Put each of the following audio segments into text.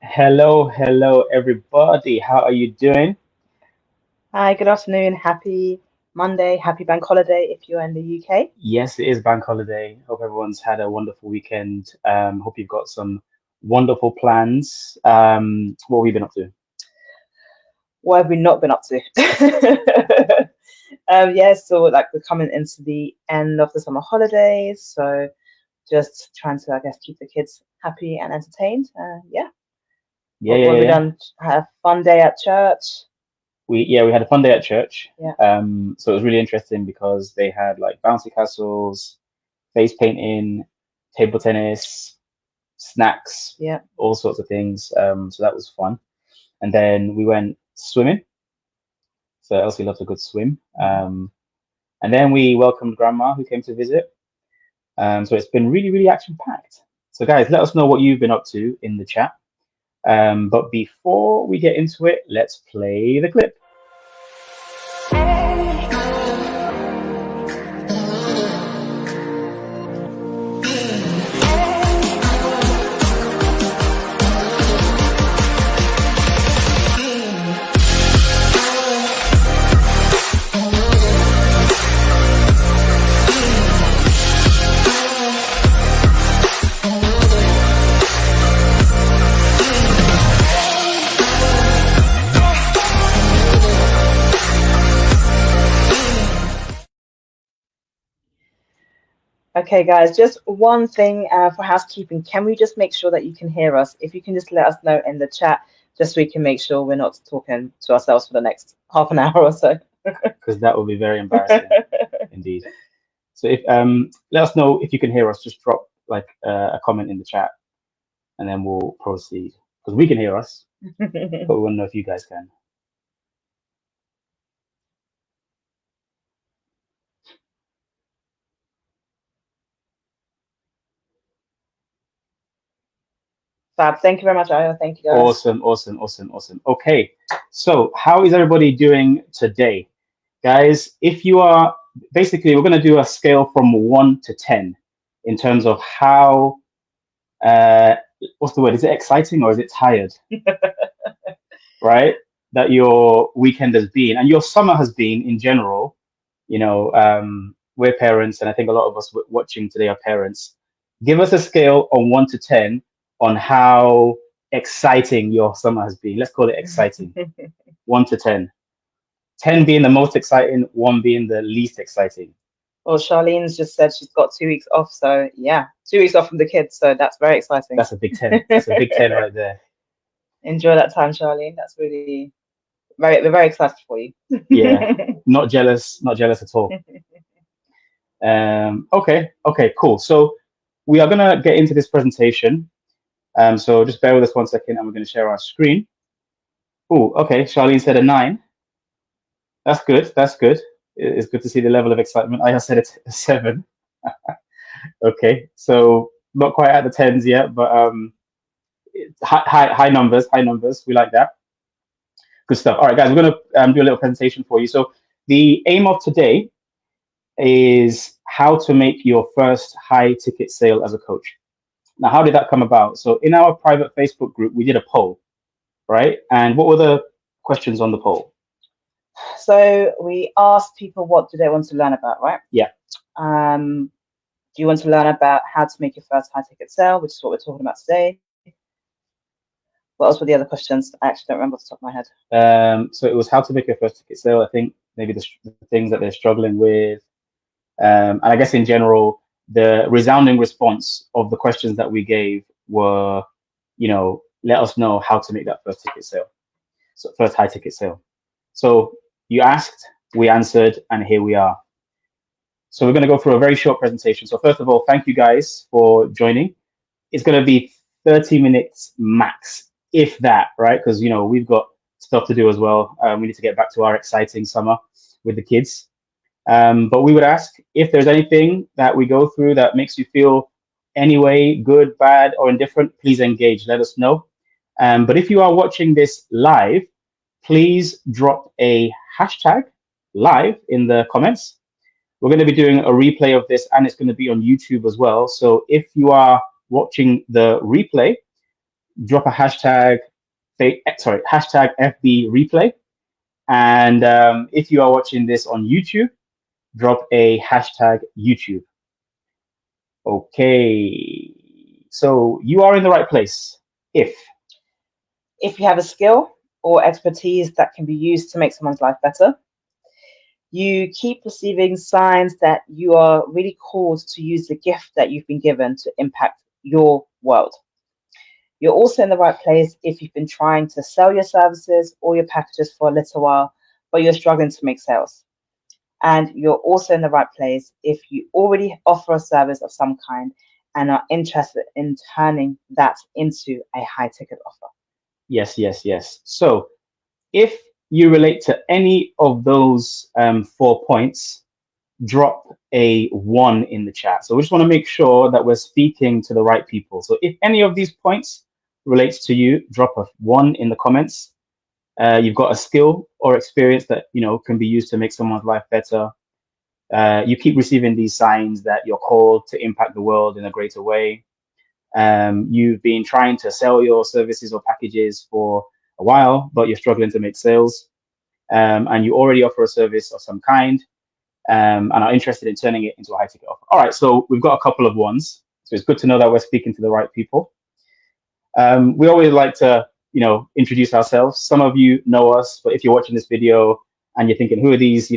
Hello, everybody. How are you doing? Hi, good afternoon. Happy Monday, happy bank holiday if you're in the UK. Yes, it is bank holiday. Hope everyone's had a wonderful weekend. Hope you've got some wonderful plans. What have you been up to? What have we not been up to? Yeah, so like we're coming into the end of the summer holidays, so just trying to, I guess, keep the kids happy and entertained. Yeah, Yeah, yeah, what yeah, have we yeah. done? Had a fun day at church. We had a fun day at church. Yeah, So it was really interesting because they had like bouncy castles, face painting, table tennis, snacks, yeah. all sorts of things. So that was fun. And then we went swimming. So Elsie loves a good swim. And then we welcomed Grandma who came to visit. So it's been really, really action packed. So, guys, let us know what you've been up to in the chat. But before we get into it, let's play the clip. Okay, guys, just one thing for housekeeping. Can we just make sure that you can hear us? If you can just let us know in the chat, just so we can make sure we're not talking to ourselves for the next half an hour or so. Because that would be very embarrassing indeed. So, if let us know if you can hear us. Just drop like a comment in the chat, and then we'll proceed. Because we can hear us, but we want to know if you guys can. Fab. Thank you very much, Ayo. Thank you, guys. Awesome. Okay, so how is everybody doing today? Guys, if you are basically, we're going to do a scale from 1 to 10 in terms of how, uh, what's the word? Is it exciting or is it tired? Right? That your weekend has been and your summer has been in general. We're parents, and I think a lot of us watching today are parents. Give us a scale on 1 to 10 on how exciting your summer has been. Let's call it exciting. 1 to 10. 10 being the most exciting, one being the least exciting. Well, Charlene's just said she's got 2 weeks off, so yeah, 2 weeks off from the kids, so that's very exciting. That's a big 10. That's a big 10 right there. Enjoy that time, Charlene. That's really we're very excited for you. Yeah, not jealous at all. Okay, cool. So we are gonna get into this presentation. So just bear with us 1 second, and we're gonna share our screen. Oh, okay. Charlene said a 9. That's good. That's good. It's good to see the level of excitement. I said it's a 7. Okay, so not quite at the tens yet, but high numbers. High numbers. We like that. Good stuff. All right, guys, we're going to do a little presentation for you. So the aim of today is how to make your first high ticket sale as a coach. Now, how did that come about? So in our private Facebook group, we did a poll, right? And what were the questions on the poll? So we asked people what do they want to learn about, right? Yeah. Do you want to learn about how to make your first high ticket sale, which is what we're talking about today? What else were the other questions? I actually don't remember off the top of my head. So it was how to make your first ticket sale. I think maybe the things that they're struggling with. And I guess in general, the resounding response of the questions that we gave were, let us know how to make that first ticket sale. So first high ticket sale. So you asked, we answered, and here we are. So we're going to go through a very short presentation. So first of all, thank you guys for joining. It's going to be 30 minutes max, if that, right? Because, we've got stuff to do as well. We need to get back to our exciting summer with the kids. But we would ask if there's anything that we go through that makes you feel any way, good, bad, or indifferent, please engage. Let us know. But if you are watching this live, please drop a hashtag live in the comments. We're going to be doing a replay of this, and it's going to be on YouTube as well. So if you are watching the replay, drop a hashtag, hashtag FB replay. And if you are watching this on YouTube, drop a hashtag YouTube. Okay, so you are in the right place if you have a skill or expertise that can be used to make someone's life better. You keep receiving signs that you are really called to use the gift that you've been given to impact your world. You're also in the right place if you've been trying to sell your services or your packages for a little while, but you're struggling to make sales. And you're also in the right place if you already offer a service of some kind and are interested in turning that into a high ticket offer. Yes, yes, yes. So if you relate to any of those 4 points, drop a 1 in the chat. So we just want to make sure that we're speaking to the right people. So if any of these points relates to you, drop a 1 in the comments. You've got a skill or experience that can be used to make someone's life better. You keep receiving these signs that you're called to impact the world in a greater way. You've been trying to sell your services or packages for a while, but you're struggling to make sales. And you already offer a service of some kind, and are interested in turning it into a high ticket offer. All right, so we've got a couple of ones. So it's good to know that we're speaking to the right people. We always like to, introduce ourselves. Some of you know us, but if you're watching this video and you're thinking, who are these,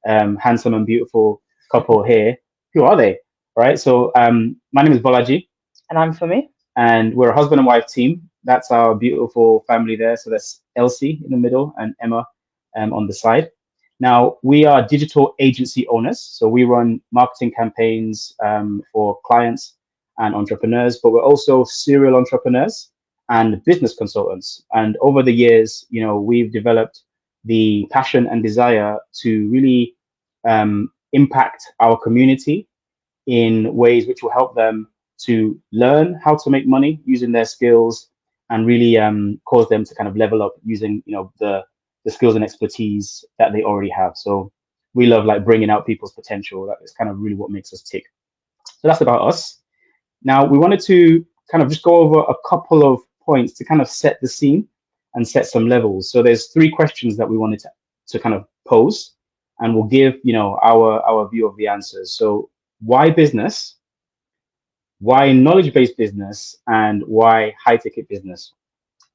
handsome and beautiful couple here? Who are they? All right, so my name is Bolaji. And I'm Funmi. And we're a husband and wife team. That's our beautiful family there. So that's Elsie in the middle and Emma on the side. Now, we are digital agency owners. So we run marketing campaigns for clients and entrepreneurs, but we're also serial entrepreneurs and business consultants. And over the years, we've developed the passion and desire to really impact our community in ways which will help them to learn how to make money using their skills and really cause them to kind of level up using the skills and expertise that they already have. So we love like bringing out people's potential. That is kind of really what makes us tick. So that's about us. Now we wanted to kind of just go over a couple of points to kind of set the scene and set some levels. So there's 3 questions that we wanted to kind of pose, and we'll give our view of the answers. So why business? Why knowledge-based business? And why high-ticket business?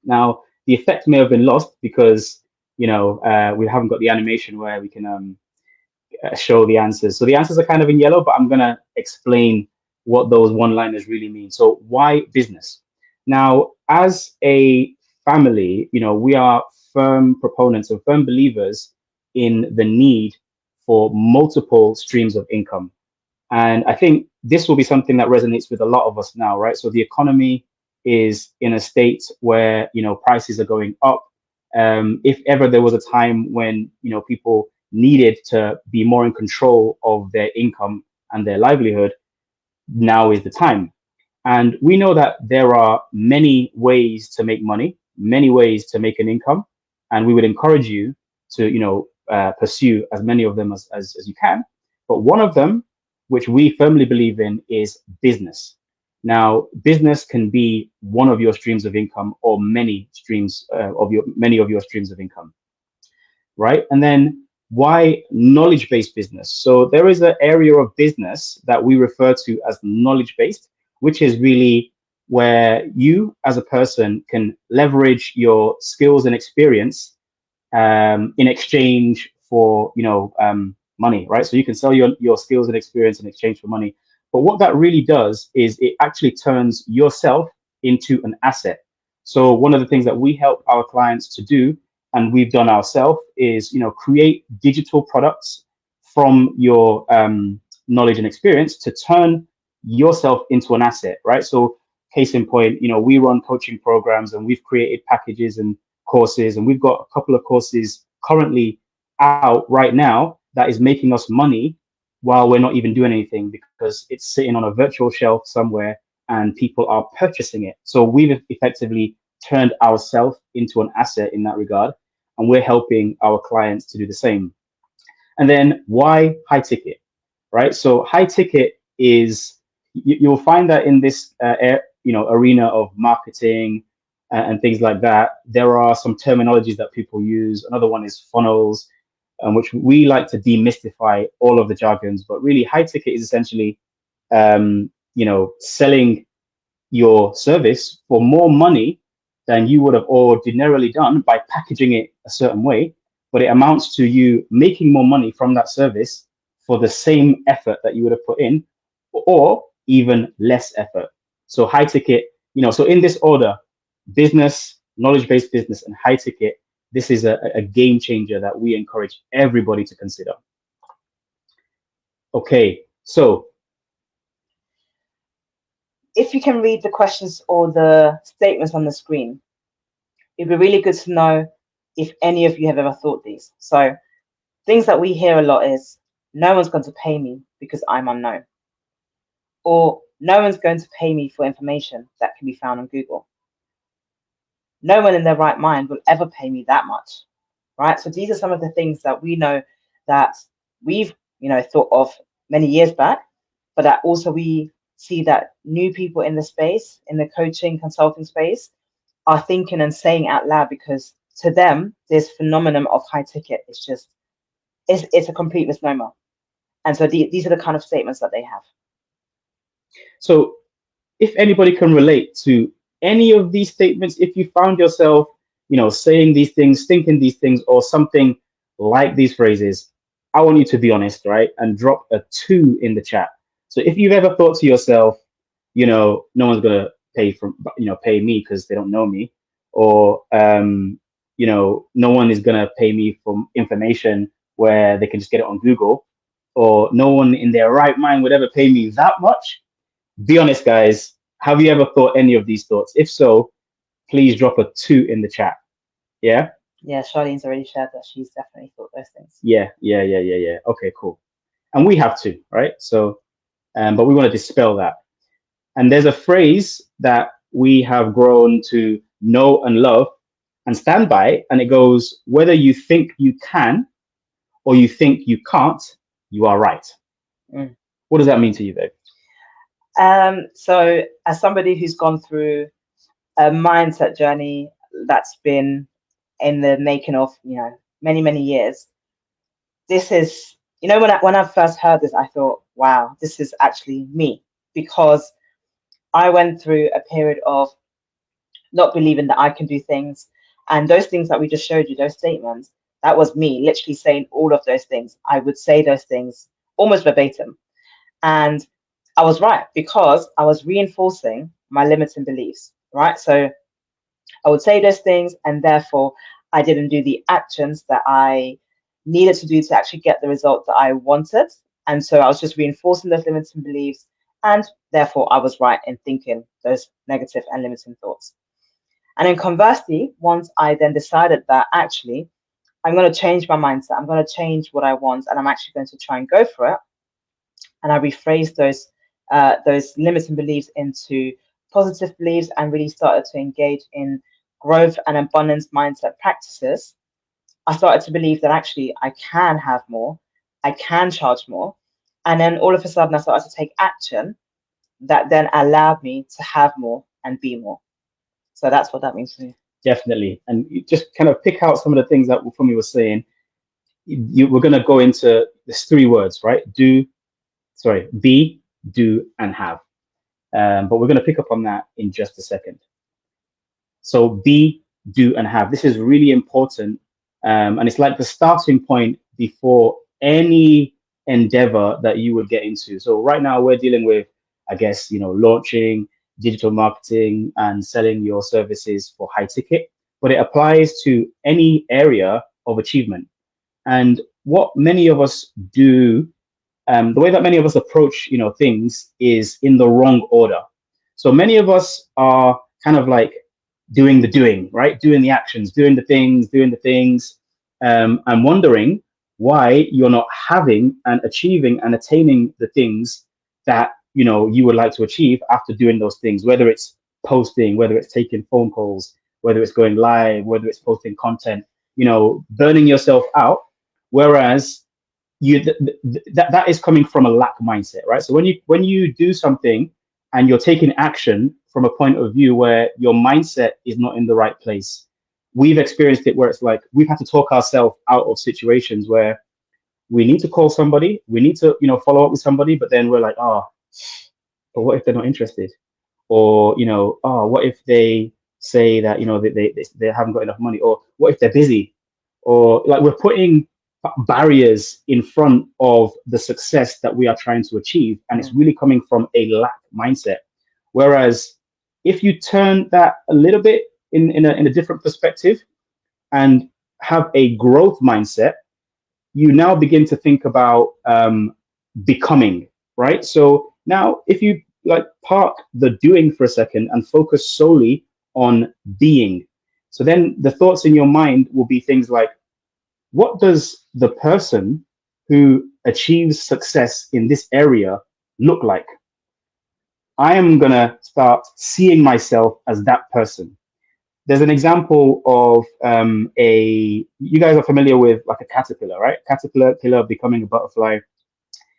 Now, the effect may have been lost because we haven't got the animation where we can show the answers. So the answers are kind of in yellow, but I'm gonna explain what those one-liners really mean. So why business? Now, as a family, we are firm proponents or firm believers in the need for multiple streams of income. And I think this will be something that resonates with a lot of us now, right? So the economy is in a state where, prices are going up. If ever there was a time when, people needed to be more in control of their income and their livelihood, now is the time. And we know that there are many ways to make money, many ways to make an income. And we would encourage you to, pursue as many of them as you can. But one of them, which we firmly believe in, is business. Now, business can be one of your streams of income or many of your streams of income, right? And then why knowledge-based business? So there is an area of business that we refer to as knowledge-based, which is really where you as a person can leverage your skills and experience in exchange for money, right? So you can sell your skills and experience in exchange for money. But what that really does is it actually turns yourself into an asset. So one of the things that we help our clients to do, and we've done ourselves, is create digital products from your knowledge and experience to turn yourself into an asset, right? So case in point, we run coaching programs and we've created packages and courses, and we've got a couple of courses currently out right now that is making us money while we're not even doing anything because it's sitting on a virtual shelf somewhere and people are purchasing it. So we've effectively turned ourselves into an asset in that regard, and we're helping our clients to do the same. And then why high ticket, right? So high ticket is, you'll find that in this arena of marketing and things like that. There are some terminologies that people use. Another one is funnels, which we like to demystify all of the jargons. But really, high ticket is essentially, selling your service for more money than you would have ordinarily done by packaging it a certain way. But it amounts to you making more money from that service for the same effort that you would have put in, or even less effort. So high ticket, so in this order, business, knowledge-based business, and high ticket, this is a game changer that we encourage everybody to consider. Okay, so if you can read the questions or the statements on the screen, it'd be really good to know if any of you have ever thought these. So things that we hear a lot is, no one's going to pay me because I'm unknown. Or no one's going to pay me for information that can be found on Google. No one in their right mind will ever pay me that much, right? So these are some of the things that we know that we've, thought of many years back, but that also we see that new people in the space, in the coaching, consulting space, are thinking and saying out loud, because to them, this phenomenon of high ticket is just, it's a complete misnomer. And so these are the kind of statements that they have. So if anybody can relate to any of these statements, if you found yourself, saying these things, thinking these things, or something like these phrases, I want you to be honest, right? And drop a 2 in the chat. So if you've ever thought to yourself, no one's gonna pay me because they don't know me, or no one is gonna pay me for information where they can just get it on Google, or no one in their right mind would ever pay me that much. Be honest, guys. Have you ever thought any of these thoughts? If so, please drop a 2 in the chat. Yeah? Yeah, Charlene's already shared that she's definitely thought those things. Yeah. Okay, cool. And we have to, right? So, but we want to dispel that. And there's a phrase that we have grown to know and love and stand by, and it goes, whether you think you can or you think you can't, you are right. What does that mean to you, babe? So as somebody who's gone through a mindset journey that's been in the making of, many, many years, this is, when I first heard this, I thought, wow, this is actually me, because I went through a period of not believing that I can do things. And those things that we just showed you, those statements, that was me literally saying all of those things. I would say those things almost verbatim. And I was right, because I was reinforcing my limiting beliefs, right? So I would say those things, and therefore I didn't do the actions that I needed to do to actually get the result that I wanted. And so I was just reinforcing those limiting beliefs, and therefore I was right in thinking those negative and limiting thoughts. And then conversely, once I then decided that actually I'm going to change my mindset, I'm going to change what I want, and I'm actually going to try and go for it, and I rephrased those limiting beliefs into positive beliefs, and really started to engage in growth and abundance mindset practices, I started to believe that actually I can have more, I can charge more. And then all of a sudden I started to take action that then allowed me to have more and be more. So that's what that means to me. Definitely. And you just kind of pick out some of the things that Funmi was saying. We're going to go into this 3 words, right? Be, do, and have. But we're going to pick up on that in just a second. So be, do, and have. This is really important. And it's like the starting point before any endeavor that you would get into. So right now we're dealing with, I guess, launching digital marketing and selling your services for high ticket, but it applies to any area of achievement. And what many of us do, the way that many of us approach, things is in the wrong order. So many of us are kind of like doing the doing, right? Doing the actions, doing the things, and wondering why you're not having and achieving and attaining the things that you would like to achieve after doing those things, whether it's posting, whether it's taking phone calls, whether it's going live, whether it's posting content, burning yourself out. Whereas that is coming from a lack mindset, right? So when you do something and you're taking action from a point of view where your mindset is not in the right place. We've experienced it where it's like we've had to talk ourselves out of situations where we need to call somebody, we need to, follow up with somebody, but then we're like, oh, but what if they're not interested? Or, oh, what if they say that, they haven't got enough money? Or what if they're busy? Or like we're putting barriers in front of the success that we are trying to achieve. And it's really coming from a lack mindset. Whereas if you turn that a little bit in a different perspective and have a growth mindset, you now begin to think about becoming, right? So now if you like park the doing for a second and focus solely on being, so then the thoughts in your mind will be things like, what does the person who achieves success in this area look like? I am going to start seeing myself as that person. There's an example of you guys are familiar with like a caterpillar, right? Caterpillar becoming a butterfly.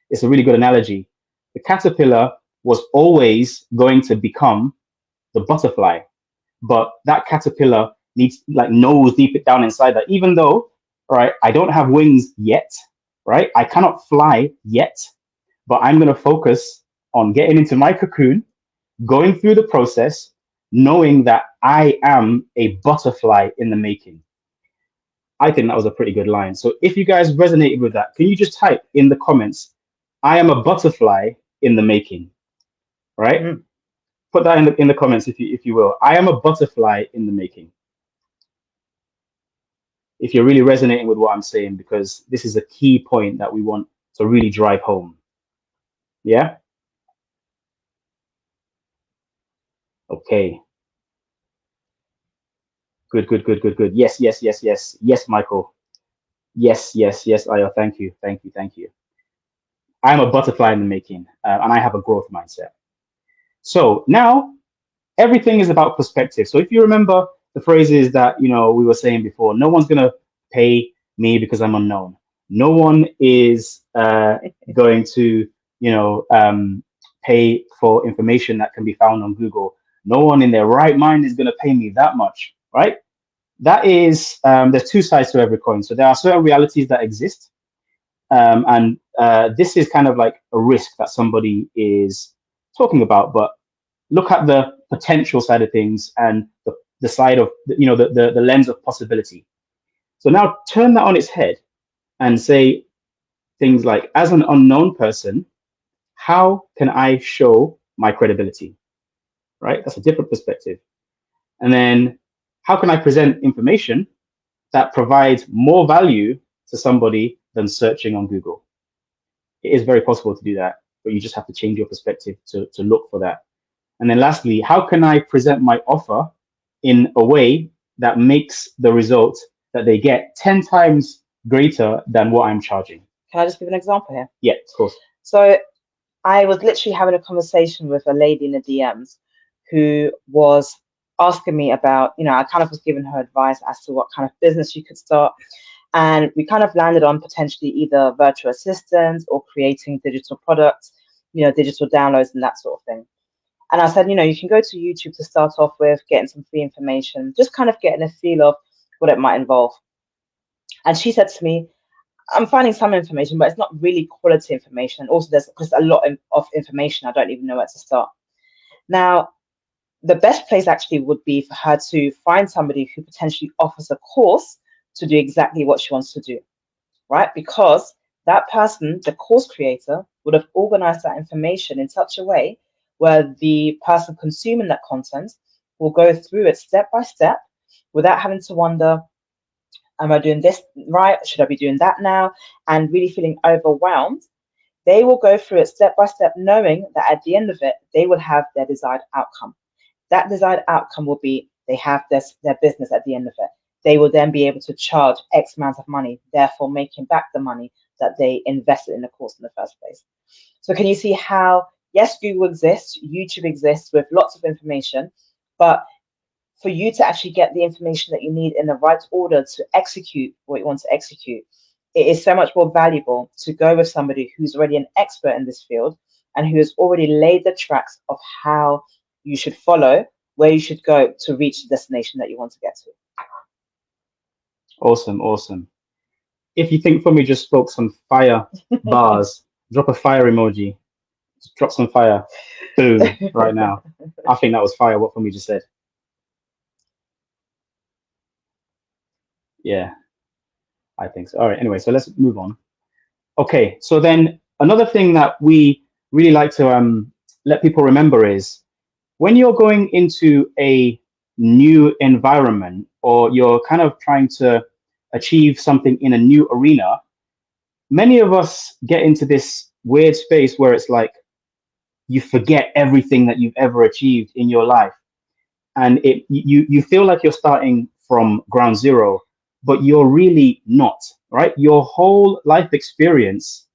It's a really good analogy. The caterpillar was always going to become the butterfly, but that caterpillar knows deep down inside that even though, right, I don't have wings yet, right? I cannot fly yet, but I'm going to focus on getting into my cocoon, going through the process, knowing that I am a butterfly in the making. I think that was a pretty good line. So if you guys resonated with that, can you just type in the comments, I am a butterfly in the making, right? Mm. Put that in the comments if you will. I am a butterfly in the making. If you're really resonating with what I'm saying, because this is a key point that we want to really drive home. Yeah? Okay. Good. Yes. Yes, Michael. Yes, Ayo. Thank you. I am a butterfly in the making, and I have a growth mindset. So now everything is about perspective. So if you remember the phrases that we were saying before, no one's gonna pay me because I'm unknown. No one is going to pay for information that can be found on Google. No one in their right mind is going to pay me that much, right? That is, there's two sides to every coin. So there are certain realities that exist, and this is kind of like a risk that somebody is talking about. But look at the potential side of things and the side of the lens of possibility. So now turn that on its head and say things like, as an unknown person, how can I show my credibility? Right? That's a different perspective. And then how can I present information that provides more value to somebody than searching on Google? It is very possible to do that, but you just have to change your perspective to look for that. And then lastly, how can I present my offer in a way that makes the result that they get 10 times greater than what I'm charging? Can I just give an example here? Yeah, of course. So I was literally having a conversation with a lady in the DMs who was asking me about, I kind of was giving her advice as to what kind of business she could start. And we kind of landed on potentially either virtual assistants or creating digital products, digital downloads and that sort of thing. And I said, you can go to YouTube to start off with, getting some free information, just kind of getting a feel of what it might involve. And she said to me, I'm finding some information, but it's not really quality information. Also, there's just a lot of information. I don't even know where to start. Now, the best place actually would be for her to find somebody who potentially offers a course to do exactly what she wants to do, right? Because that person, the course creator, would have organized that information in such a way where the person consuming that content will go through it step by step without having to wonder, am I doing this right? Should I be doing that now? And really feeling overwhelmed. They will go through it step by step, knowing that at the end of it, they will have their desired outcome. That desired outcome will be they have their business at the end of it. They will then be able to charge X amount of money, therefore making back the money that they invested in the course in the first place. So can you see how, yes, Google exists, YouTube exists with lots of information, but for you to actually get the information that you need in the right order to execute what you want to execute, it is so much more valuable to go with somebody who's already an expert in this field and who has already laid the tracks of how you should follow, where you should go to reach the destination that you want to get to. Awesome, awesome. If you think Funmi just spoke some fire bars, drop a fire emoji. Just drop some fire. Boom, right now. I think that was fire, what Funmi just said. Yeah, I think so. All right, anyway, so let's move on. Okay, so then another thing that we really like to let people remember is when you're going into a new environment or you're kind of trying to achieve something in a new arena, many of us get into this weird space where it's like you forget everything that you've ever achieved in your life, and you feel like you're starting from ground zero, but you're really not, right? Your whole life experience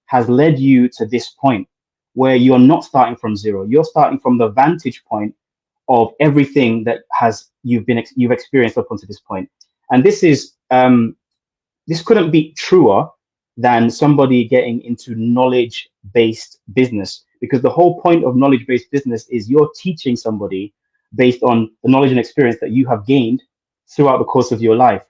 has led you to this point where you're not starting from zero. You're starting from the vantage point of everything that you've experienced up until this point. And this couldn't be truer than somebody getting into knowledge-based business, because the whole point of knowledge-based business is you're teaching somebody based on the knowledge and experience that you have gained throughout the course of your life.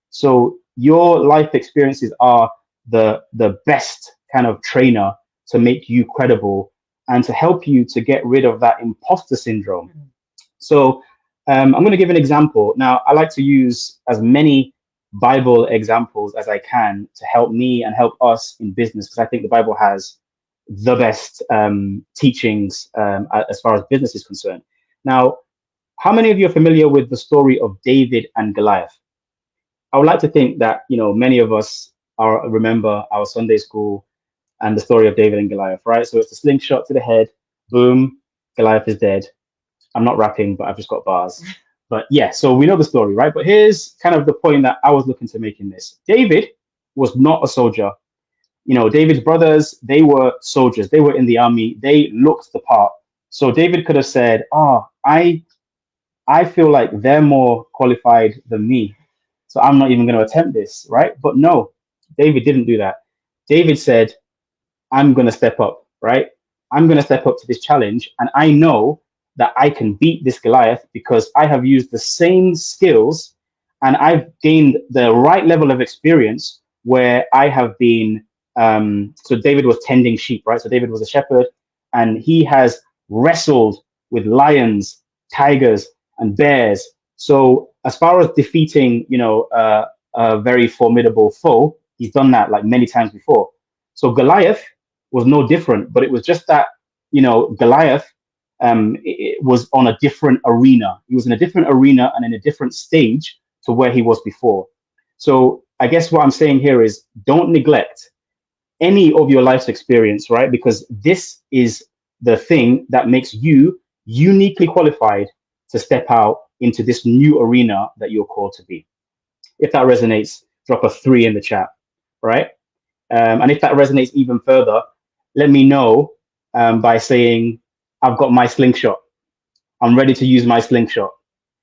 So your life experiences are the best kind of trainer to make you credible and to help you to get rid of that imposter syndrome. So I'm going to give an example. Now, I like to use as many Bible examples as I can to help me and help us in business, because I think the Bible has the best teachings as far as business is concerned. Now, how many of you are familiar with the story of David and Goliath? I would like to think that many of us remember our Sunday school and the story of David and Goliath, right? So it's a slingshot to the head, boom, Goliath is dead. I'm not rapping, but I've just got bars. But yeah, so we know the story, right? But here's kind of the point that I was looking to make in this. David was not a soldier. David's brothers, they were soldiers. They were in the army. They looked the part. So David could have said, "Oh, I feel like they're more qualified than me, so I'm not even going to attempt this," right? But no, David didn't do that. David said, "I'm going to step up, right? I'm going to step up to this challenge, and I know that I can beat this Goliath because I have used the same skills and I've gained the right level of experience where I have been." So David was tending sheep, right? So David was a shepherd, and he has wrestled with lions, tigers, and bears. So as far as defeating, a very formidable foe, he's done that like many times before. So Goliath was no different, but it was just that, Goliath it was on a different arena. He was in a different arena and in a different stage to where he was before. So I guess what I'm saying here is don't neglect any of your life's experience, right? Because this is the thing that makes you uniquely qualified to step out into this new arena that you're called to be. If that resonates, drop a 3 in the chat, right? And if that resonates even further, let me know by saying, "I've got my slingshot. I'm ready to use my slingshot."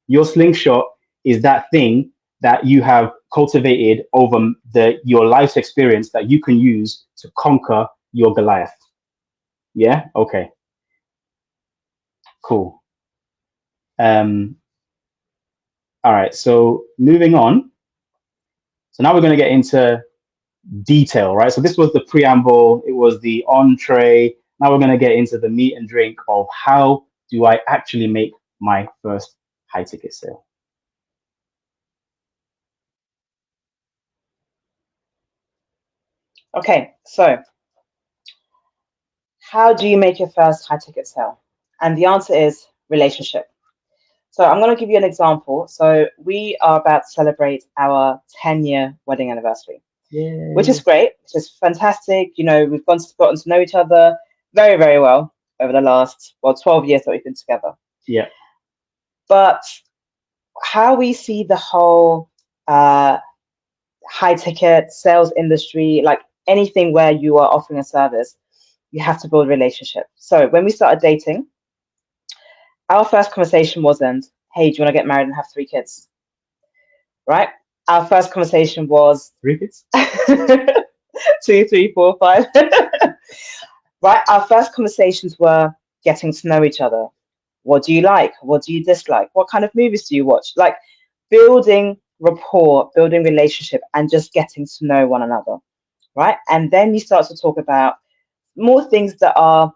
Your slingshot is that thing that you have cultivated over your life's experience that you can use to conquer your Goliath. Yeah? Okay. Cool. All right. So moving on. So now we're going to get into detail, right? So this was the preamble. It was the entree. Now we're going to get into the meat and drink of how do I actually make my first high ticket sale. Okay, so how do you make your first high ticket sale? And the answer is relationship. So I'm going to give you an example. So we are about to celebrate our 10-year wedding anniversary. Yay. Which is great, which is fantastic. We've gotten to know each other very, very well over the last 12 years that we've been together. Yeah. But how we see the whole high ticket sales industry, like anything where you are offering a service, you have to build a relationship. So when we started dating, our first conversation wasn't, "Hey, do you want to get married and have 3 kids?" Right? Our first conversation was 3 kids? 2, 3, 4, 5. Right? Our first conversations were getting to know each other. What do you like? What do you dislike? What kind of movies do you watch? Like building rapport, building relationship, and just getting to know one another, right? And then you start to talk about more things that are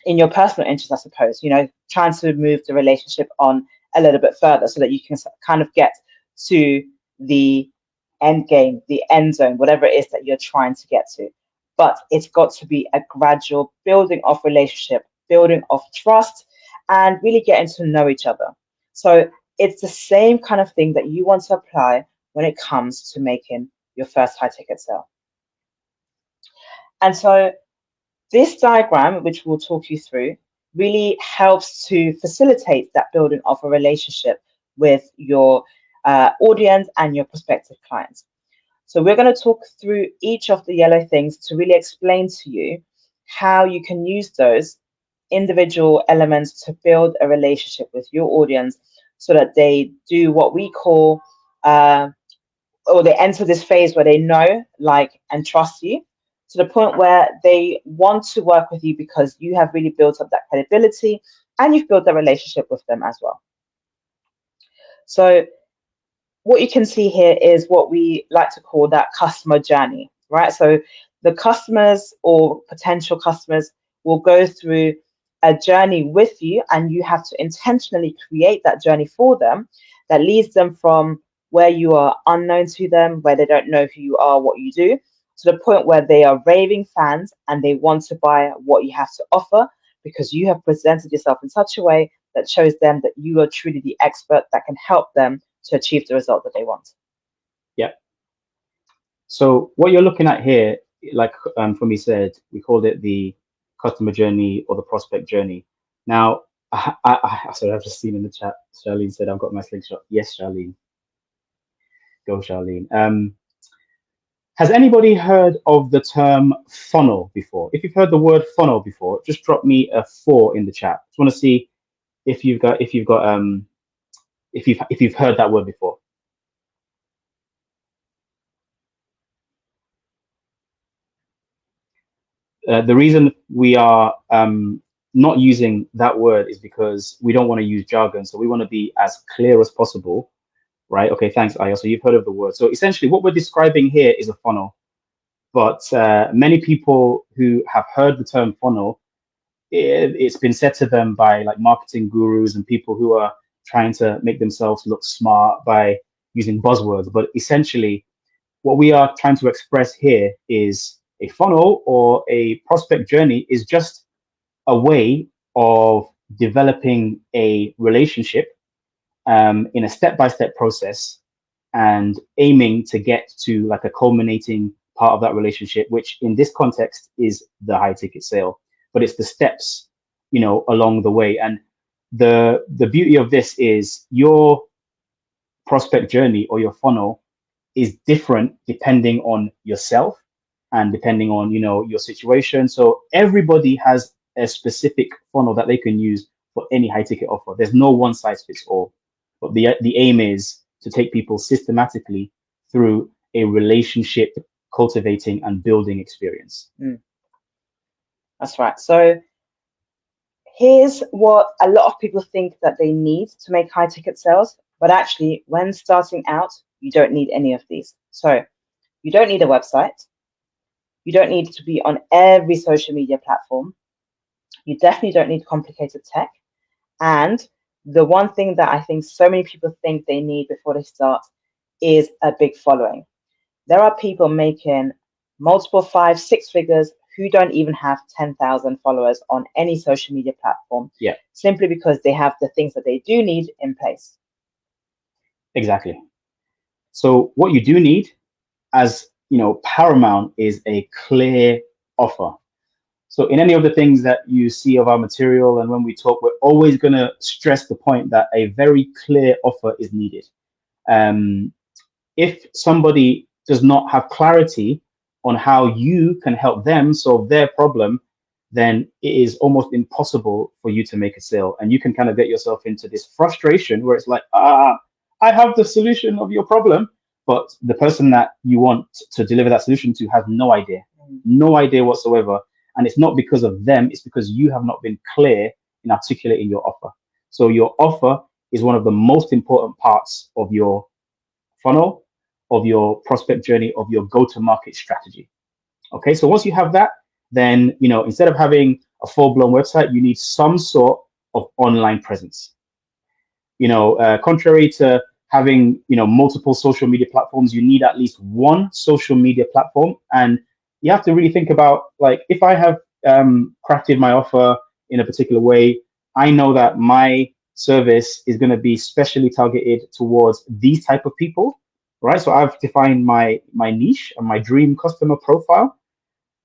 in your personal interest, I suppose, trying to move the relationship on a little bit further so that you can kind of get to the end game, the end zone, whatever it is that you're trying to get to. But it's got to be a gradual building of relationship, building of trust, and really getting to know each other. So it's the same kind of thing that you want to apply when it comes to making your first high ticket sale. And so this diagram, which we'll talk you through, really helps to facilitate that building of a relationship with your audience and your prospective clients. So we're going to talk through each of the yellow things to really explain to you how you can use those individual elements to build a relationship with your audience so that they do what we call, or they enter this phase where they know, like, and trust you, to the point where they want to work with you because you have really built up that credibility and you've built that relationship with them as well. So what you can see here is what we like to call that customer journey, right? So the customers or potential customers will go through a journey with you, and you have to intentionally create that journey for them that leads them from where you are unknown to them, where they don't know who you are, what you do, to the point where they are raving fans and they want to buy what you have to offer because you have presented yourself in such a way that shows them that you are truly the expert that can help them to achieve the result that they want. Yeah. So what you're looking at here, like Funmi said, we called it the customer journey or the prospect journey. Now, sorry, I've just seen in the chat, Charlene said, I've got my slingshot. Yes, Charlene. Go, Charlene. Has anybody heard of the term funnel before? If you've heard the word funnel before, just drop me a 4 in the chat. Just want to see if you've heard that word before. The reason we are not using that word is because we don't want to use jargon. So we want to be as clear as possible, right? Okay, thanks, Aya. So you've heard of the word. So essentially what we're describing here is a funnel. But many people who have heard the term funnel, it's been said to them by like marketing gurus and people who are trying to make themselves look smart by using buzzwords. But essentially, what we are trying to express here is a funnel or a prospect journey is just a way of developing a relationship in a step-by-step process and aiming to get to like a culminating part of that relationship, which in this context is the high ticket sale, but it's the steps, along the way. And the beauty of this is your prospect journey or your funnel is different depending on yourself and depending on, your situation. So everybody has a specific funnel that they can use for any high ticket offer. There's no one size fits all, but the aim is to take people systematically through a relationship cultivating and building experience. That's right. So here's what a lot of people think that they need to make high ticket sales, but actually when starting out, you don't need any of these. So you don't need a website. You don't need to be on every social media platform. You definitely don't need complicated tech. And the one thing that I think so many people think they need before they start is a big following. There are people making multiple 5, 6 figures who don't even have 10,000 followers on any social media platform. Yeah. Simply because they have the things that they do need in place. Exactly. So what you do need as paramount is a clear offer. So in any of the things that you see of our material and when we talk, we're always going to stress the point that a very clear offer is needed. If somebody does not have clarity on how you can help them solve their problem, then it is almost impossible for you to make a sale. And you can kind of get yourself into this frustration where it's like, I have the solution of your problem, but the person that you want to deliver that solution to has no idea whatsoever. And it's not because of them, it's because you have not been clear in articulating your offer. So your offer is one of the most important parts of your funnel, of your prospect journey, of your go-to-market strategy. Okay, so once you have that, then instead of having a full-blown website, you need some sort of online presence. Contrary to having multiple social media platforms, you need at least one social media platform, and you have to really think about, like, if I have crafted my offer in a particular way, I know that my service is going to be specially targeted towards these type of people, right? So I've defined my niche and my dream customer profile.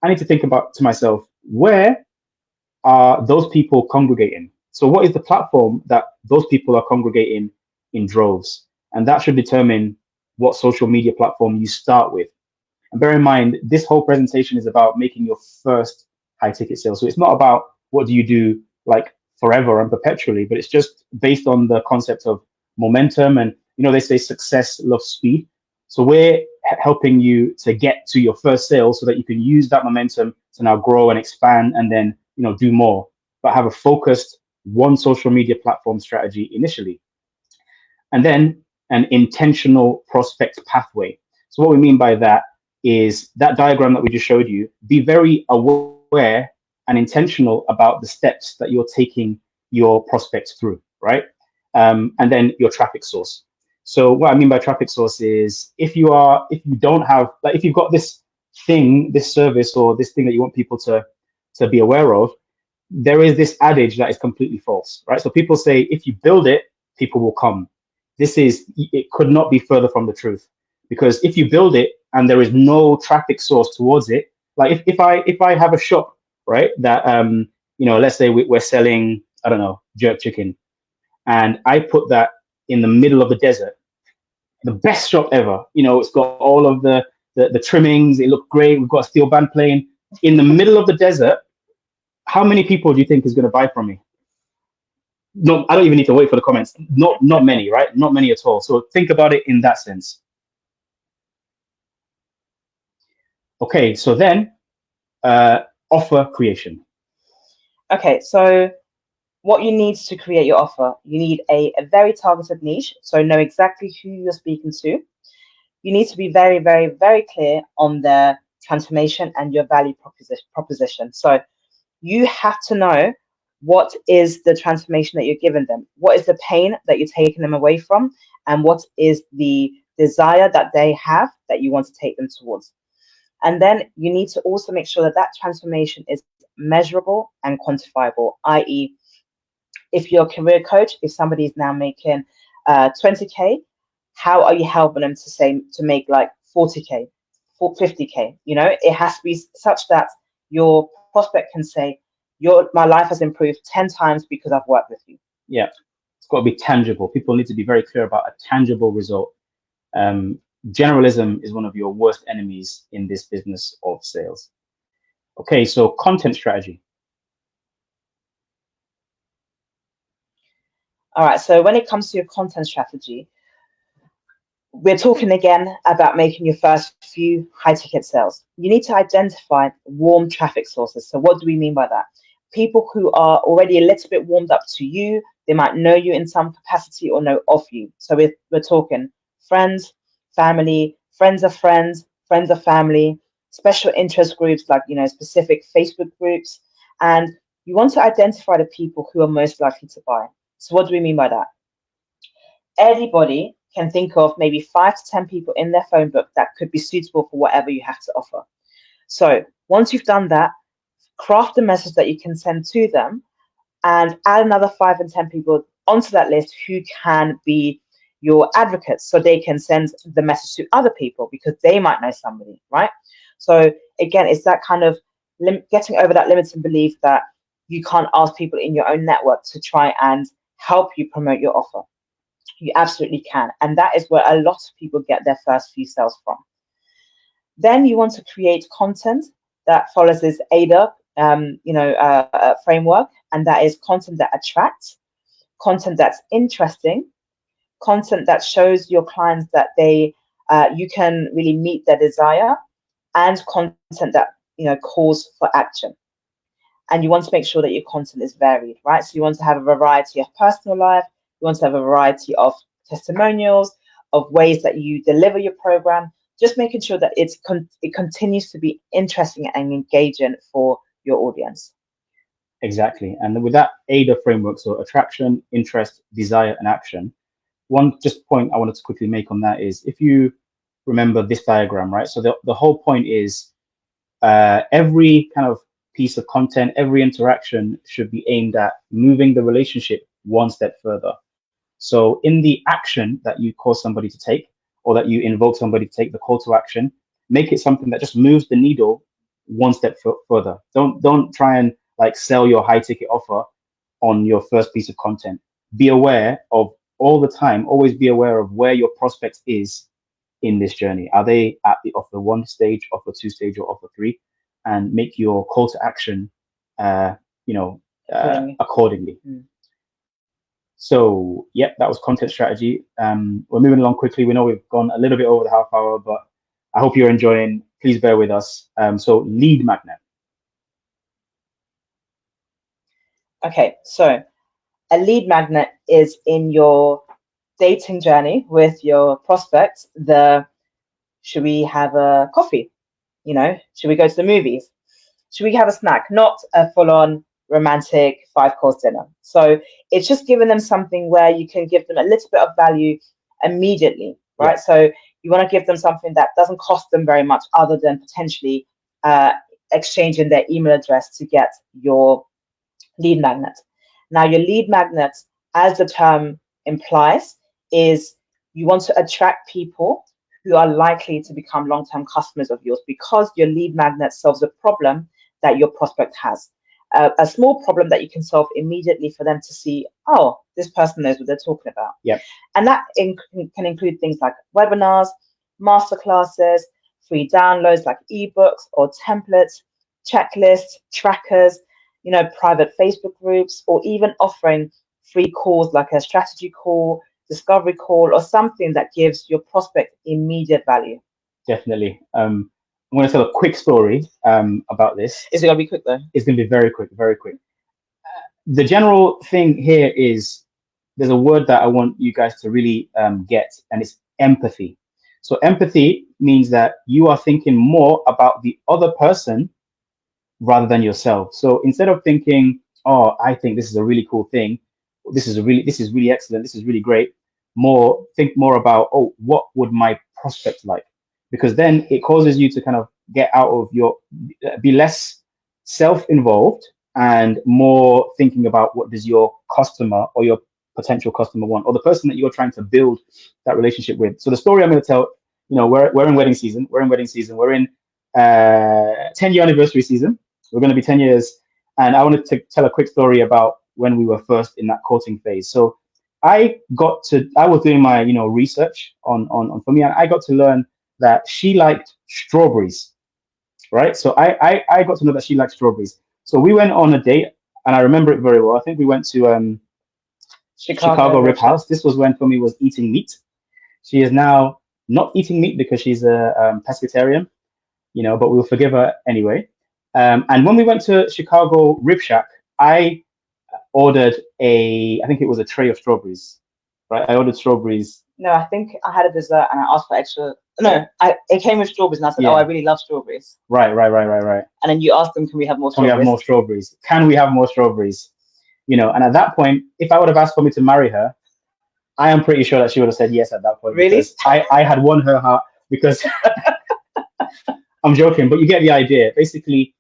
I need to think about to myself, where are those people congregating? So what is the platform that those people are congregating in droves? And that should determine what social media platform you start with. And bear in mind, this whole presentation is about making your first high ticket sale. So it's not about what do you do like forever and perpetually, but it's just based on the concept of momentum. And they say success loves speed. So we're helping you to get to your first sale so that you can use that momentum to now grow and expand and then do more, but have a focused one social media platform strategy initially. And then an intentional prospect pathway. So what we mean by that is that diagram that we just showed you. Be very aware and intentional about the steps that you're taking your prospects through, right? And then your traffic source. So what I mean by traffic source is if you don't have, like, if you've got this thing, this service, or this thing that you want people to be aware of, there is this adage that is completely false, right? So people say, if you build it, people will come. It could not be further from the truth, because if you build it and there is no traffic source towards it, like if I have a shop, right, that let's say we're selling, I don't know, jerk chicken, and I put that in the middle of the desert, the best shop ever, it's got all of the trimmings, it looked great, we've got a steel band playing in the middle of the desert. How many people do you think is going to buy from me? No, I don't even need to wait for the comments. Not many, right? Not many at all. So think about it in that sense. Okay, so then offer creation. Okay, so what you need to create your offer, you need a very targeted niche, so know exactly who you're speaking to. You need to be very, very, very clear on the transformation and your value proposition. So you have to know what is the transformation that you're giving them, what is the pain that you're taking them away from, and what is the desire that they have that you want to take them towards. And then you need to also make sure that that transformation is measurable and quantifiable, i.e., if you're a career coach, if somebody is now making 20K, how are you helping them to make like 40K, 50K? It has to be such that your prospect can say, my life has improved 10 times because I've worked with you. Yeah, it's got to be tangible. People need to be very clear about a tangible result. Generalism is one of your worst enemies in this business of sales. Okay, so content strategy. All right, so when it comes to your content strategy, we're talking again about making your first few high ticket sales. You need to identify warm traffic sources. So what do we mean by that? People who are already a little bit warmed up to you, they might know you in some capacity or know of you. So we're talking friends, family, friends of friends, friends of family, special interest groups like, specific Facebook groups. And you want to identify the people who are most likely to buy. So what do we mean by that? Anybody can think of maybe 5 to 10 people in their phone book that could be suitable for whatever you have to offer. So once you've done that, craft a message that you can send to them and add another 5 and 10 people onto that list who can be your advocates, so they can send the message to other people because they might know somebody, right? So again, it's that kind of getting over that limiting belief that you can't ask people in your own network to try and help you promote your offer. You absolutely can. And that is where a lot of people get their first few sales from. Then you want to create content that follows this ADA framework, and that is content that attracts, content that's interesting, content that shows your clients that you can really meet their desire, and content that calls for action. and you want to make sure that your content is varied, right? So you want to have a variety of personal life, you want to have a variety of testimonials, of ways that you deliver your program, just making sure that it continues to be interesting and engaging for your audience. Exactly. And with that AIDA framework, so attraction, interest, desire, and action, one just point I wanted to quickly make on that is, if you remember this diagram, right? So the whole point is every kind of piece of content, every interaction should be aimed at moving the relationship one step further. So in the action that you cause somebody to take, or that you invoke somebody to take, the call to action, make it something that just moves the needle one step further. Don't try and like sell your high ticket offer on your first piece of content. Be aware of all the time, always be aware of where your prospect is in this journey. Are they at the offer one stage, offer two stage, or offer three? And make your call to action, accordingly. Mm. So, yep, that was content strategy. We're moving along quickly. We know we've gone a little bit over the half hour, but I hope you're enjoying. Please bear with us. So, lead magnet. Okay, so a lead magnet is in your dating journey with your prospects. Should we have a coffee? Should we go to the movies? Should we have a snack? Not a full-on romantic 5-course dinner. So it's just giving them something where you can give them a little bit of value immediately, right? Yeah. So you want to give them something that doesn't cost them very much, other than potentially exchanging their email address to get your lead magnet. Now, your lead magnet, as the term implies, is you want to attract people who are likely to become long-term customers of yours, because your lead magnet solves a problem that your prospect has. A small problem that you can solve immediately for them to see, oh, this person knows what they're talking about. Yep. And that can include things like webinars, masterclasses, free downloads like ebooks or templates, checklists, trackers, private Facebook groups, or even offering free calls like a strategy call, discovery call, or something that gives your prospect immediate value. Definitely. I'm going to tell a quick story about this. Is it going to be quick though? It's going to be very quick, very quick. The general thing here is, there's a word that I want you guys to really get, and it's empathy. So empathy means that you are thinking more about the other person rather than yourself. So instead of thinking, oh, I think this is a really cool thing, this is really excellent, this is really great, think more about, oh, what would my prospect like? Because then it causes you to kind of get out of be less self-involved and more thinking about what does your customer or your potential customer want, or the person that you're trying to build that relationship with. So the story I'm going to tell, we're in wedding season. We're in 10-year anniversary season. We're going to be 10 years. And I wanted to tell a quick story about when we were first in that courting phase. So I was doing my, research on Funmi, and I got to learn that she liked strawberries, right? So I got to know that she liked strawberries. So we went on a date, and I remember it very well. I think we went to Chicago Rib House. This was when Funmi was eating meat. She is now not eating meat because she's a pescatarian, but we'll forgive her anyway. And when we went to Chicago Rib Shack, I ordered I think it was a tray of strawberries, right? I ordered strawberries. No, I think I had a dessert and I asked for extra. No, it came with strawberries, and I said, "Oh, I really love strawberries." Right. And then you asked them, "Can we have more strawberries?" Can we have more strawberries? Can we have more strawberries? And at that point, if I would have asked for me to marry her, I am pretty sure that she would have said yes at that point. Really? I had won her heart, because I'm joking, but you get the idea. Basically,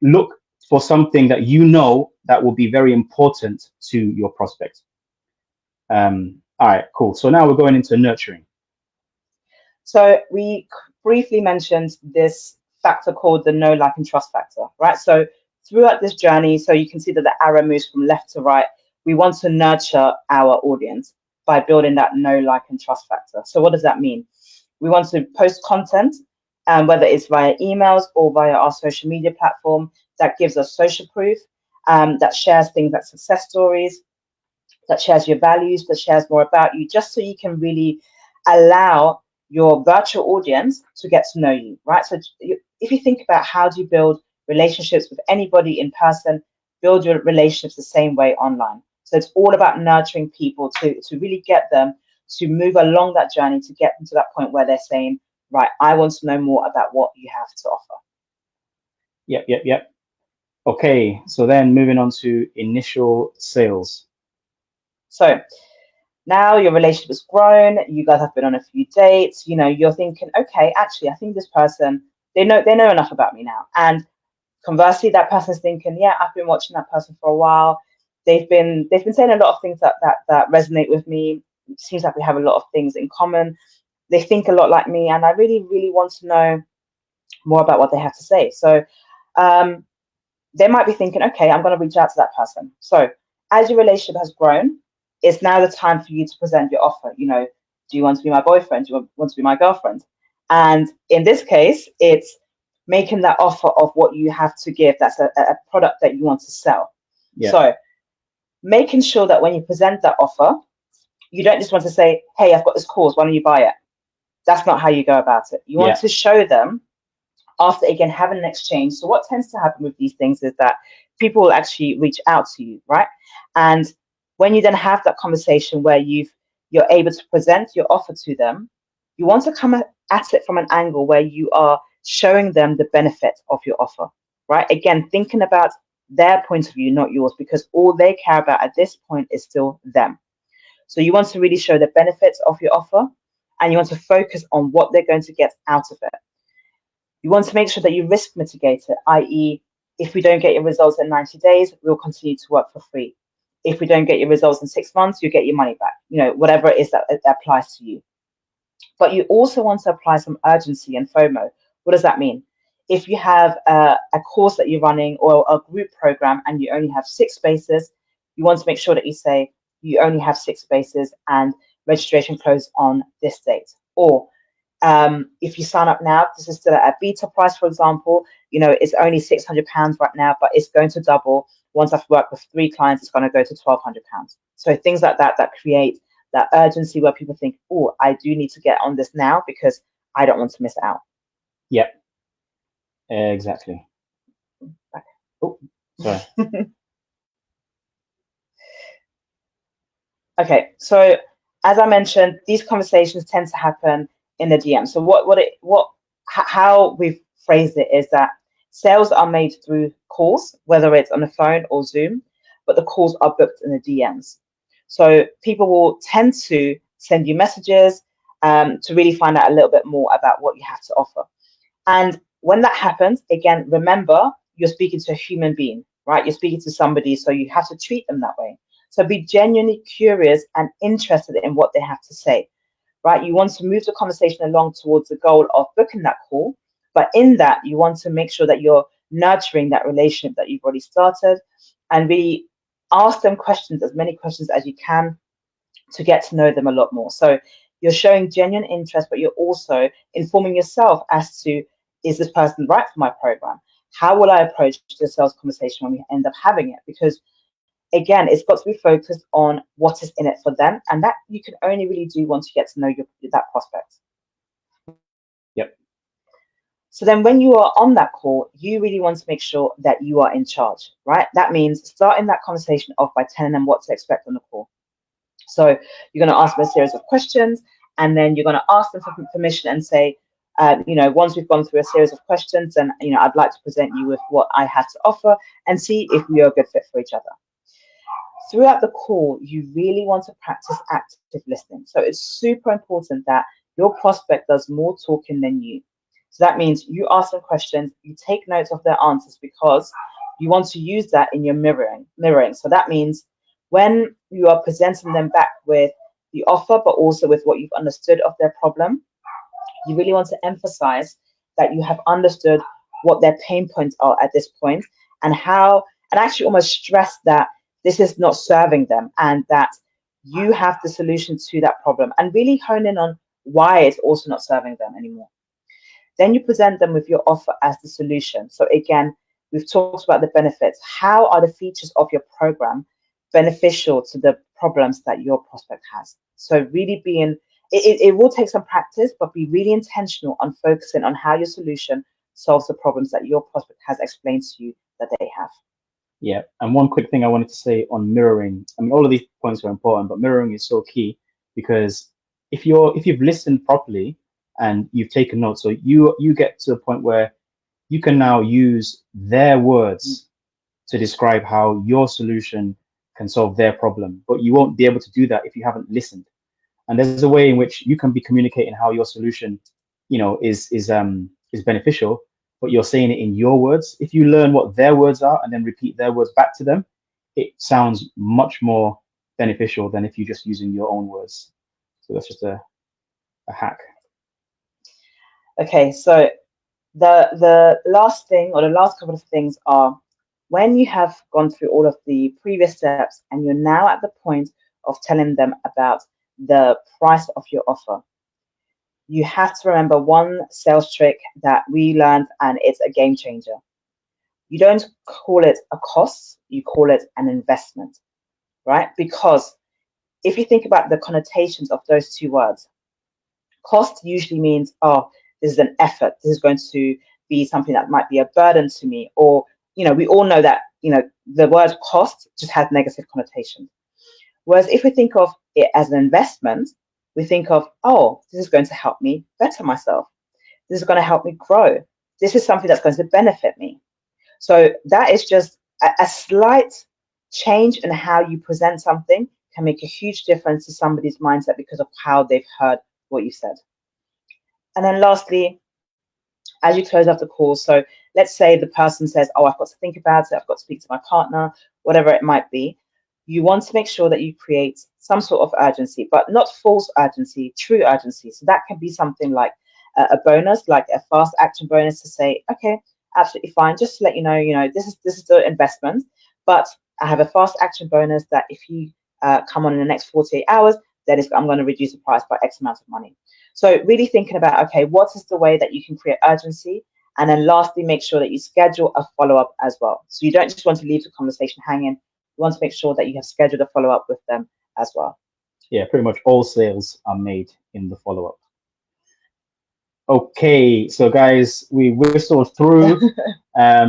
look for something that that will be very important to your prospect. All right, cool. So now we're going into nurturing. So we briefly mentioned this factor called the know, like, and trust factor, right? So throughout this journey, so you can see that the arrow moves from left to right. We want to nurture our audience by building that know, like, and trust factor. So what does that mean? We want to post content, whether it's via emails or via our social media platform, that gives us social proof, that shares things like success stories, that shares your values, that shares more about you, just so you can really allow your virtual audience to get to know you, right? So if you think about how do you build relationships with anybody in person, build your relationships the same way online. So it's all about nurturing people to really get them to move along that journey, to get them to that point where they're saying, right, I want to know more about what you have to offer. Yep. Okay, so then moving on to initial sales. So now your relationship has grown, you guys have been on a few dates, you're thinking, okay, actually, I think this person, they know enough about me now. And conversely, that person's thinking, yeah, I've been watching that person for a while. They've been saying a lot of things that resonate with me. It seems like we have a lot of things in common. They think a lot like me, and I really, really want to know more about what they have to say. So they might be thinking, okay, I'm going to reach out to that person. So as your relationship has grown, it's now the time for you to present your offer. Do you want to be my boyfriend? Do you want to be my girlfriend? And in this case, it's making that offer of what you have to give. That's a product that you want to sell. Yeah. So making sure that when you present that offer, you don't just want to say, hey, I've got this course, why don't you buy it? That's not how you go about it. You want to show them after, again, having an exchange. So what tends to happen with these things is that people will actually reach out to you, right? And when you then have that conversation where you're able to present your offer to them, you want to come at it from an angle where you are showing them the benefit of your offer, right? Again, thinking about their point of view, not yours, because all they care about at this point is still them. So you want to really show the benefits of your offer, and you want to focus on what they're going to get out of it. You want to make sure that you risk mitigate it, i.e., if we don't get your results in 90 days, we'll continue to work for free. If we don't get your results in 6 months, you get your money back, whatever it is that applies to you. But you also want to apply some urgency and FOMO. What does that mean? If you have a course that you're running or a group program and you only have 6 spaces, you want to make sure that you say you only have 6 spaces and registration closed on this date. Or if you sign up now, this is still at a beta price, for example, it's only £600 right now, but it's going to double. Once I've worked with 3 clients, it's going to go to £1,200. So things like that create that urgency where people think, oh, I do need to get on this now because I don't want to miss out. Yep. Exactly. Oh, sorry. Okay, so as I mentioned, these conversations tend to happen in the DM. So how we've phrased it is that sales are made through calls, whether it's on the phone or Zoom, but the calls are booked in the DMs. So people will tend to send you messages to really find out a little bit more about what you have to offer. And when that happens, again, remember, you're speaking to a human being, right? You're speaking to somebody, so you have to treat them that way. So be genuinely curious and interested in what they have to say, right? You want to move the conversation along towards the goal of booking that call. But in that, you want to make sure that you're nurturing that relationship that you've already started and really ask them questions, as many questions as you can, to get to know them a lot more. So you're showing genuine interest, but you're also informing yourself as to, is this person right for my program? How will I approach the sales conversation when we end up having it? Because again, it's got to be focused on what is in it for them. And that you can only really do once you get to know that prospect. Yep. So then when you are on that call, you really want to make sure that you are in charge, right? That means starting that conversation off by telling them what to expect on the call. So you're going to ask them a series of questions, and then you're going to ask them for permission and say, once we've gone through a series of questions, then, I'd like to present you with what I have to offer and see if we are a good fit for each other. Throughout the call, you really want to practice active listening. So it's super important that your prospect does more talking than you. So that means you ask them questions, you take notes of their answers, because you want to use that in your mirroring. So that means when you are presenting them back with the offer, but also with what you've understood of their problem, you really want to emphasize that you have understood what their pain points are at this point, and actually almost stress that this is not serving them and that you have the solution to that problem, and really hone in on why it's also not serving them anymore. Then you present them with your offer as the solution. So again, we've talked about the benefits. How are the features of your program beneficial to the problems that your prospect has? So really it will take some practice, but be really intentional on focusing on how your solution solves the problems that your prospect has explained to you that they have. Yeah, and one quick thing I wanted to say on mirroring. I mean, all of these points are important, but mirroring is so key because if you've listened properly and you've taken notes, so you get to a point where you can now use their words to describe how your solution can solve their problem, but you won't be able to do that if you haven't listened. And there's a way in which you can be communicating how your solution, is beneficial, but you're saying it in your words. If you learn what their words are and then repeat their words back to them, it sounds much more beneficial than if you're just using your own words. So that's just a hack. Okay, so the last thing, or the last couple of things, are when you have gone through all of the previous steps and you're now at the point of telling them about the price of your offer, you have to remember one sales trick that we learned, and it's a game changer. You don't call it a cost, you call it an investment, right? Because if you think about the connotations of those two words, cost usually means, oh, this is an effort, this is going to be something that might be a burden to me, or we all know that the word cost just has negative connotations. Whereas if we think of it as an investment, we think of, oh, this is going to help me better myself, this is going to help me grow, this is something that's going to benefit me. So that is just a slight change in how you present something can make a huge difference to somebody's mindset because of how they've heard what you said. And then lastly, as you close off the call, so let's say the person says, oh, I've got to think about it, I've got to speak to my partner, whatever it might be. You want to make sure that you create some sort of urgency, but not false urgency, true urgency. So that can be something like a bonus, like a fast action bonus to say, okay, absolutely fine. Just to let you know, this is the investment, but I have a fast action bonus that if you come on in the next 48 hours, I'm going to reduce the price by X amount of money. So really thinking about, okay, what is the way that you can create urgency? And then lastly, make sure that you schedule a follow-up as well. So you don't just want to leave the conversation hanging. You want to make sure that you have scheduled a follow-up with them as well. Yeah, pretty much all sales are made in the follow-up. Okay, so guys, we whistled through.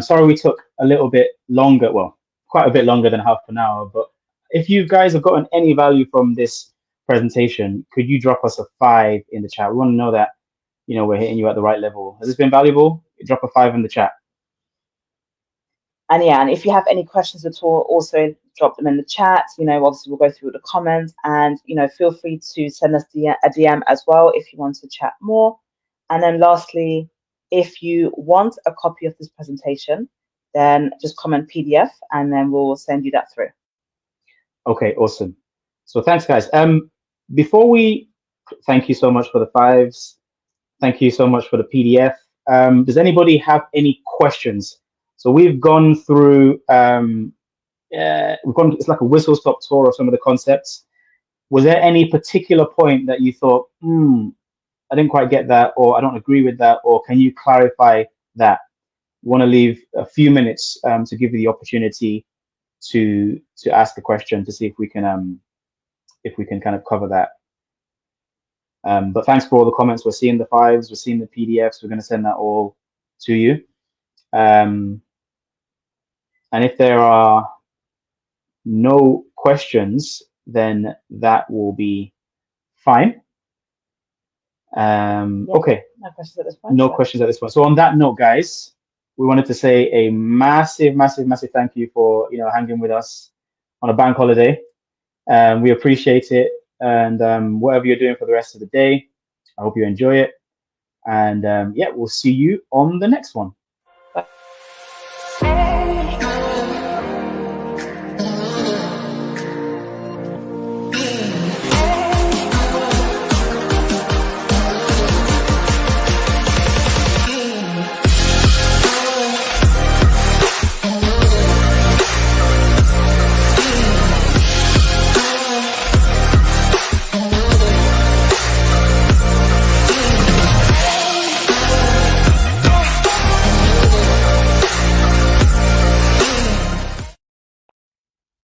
Sorry we took a little bit longer, well, quite a bit longer than half an hour, but if you guys have gotten any value from this presentation, could you drop us a 5 in the chat? We want to know that, we're hitting you at the right level. Has this been valuable? Drop a 5 in the chat. And yeah, and if you have any questions at all, also drop them in the chat. Obviously we'll go through the comments, and feel free to send us a DM as well if you want to chat more. And then lastly, if you want a copy of this presentation, then just comment PDF and then we'll send you that through. Okay, awesome. So thanks, guys. Before we thank you so much for the 5s. Thank you so much for the PDF. Does anybody have any questions? So we've gone through, it's like a whistle-stop tour of some of the concepts. Was there any particular point that you thought, I didn't quite get that, or I don't agree with that, or can you clarify that? Want to leave a few minutes to give you the opportunity to ask a question to see if we can kind of cover that. But thanks for all the comments. We're seeing the 5s, we're seeing the PDFs. We're going to send that all to you. And if there are no questions, then that will be fine. Okay. No questions at this point. No questions at this point. So on that note, guys, we wanted to say a massive, massive, massive thank you for hanging with us on a bank holiday. We appreciate it. And whatever you're doing for the rest of the day, I hope you enjoy it. And yeah, we'll see you on the next one.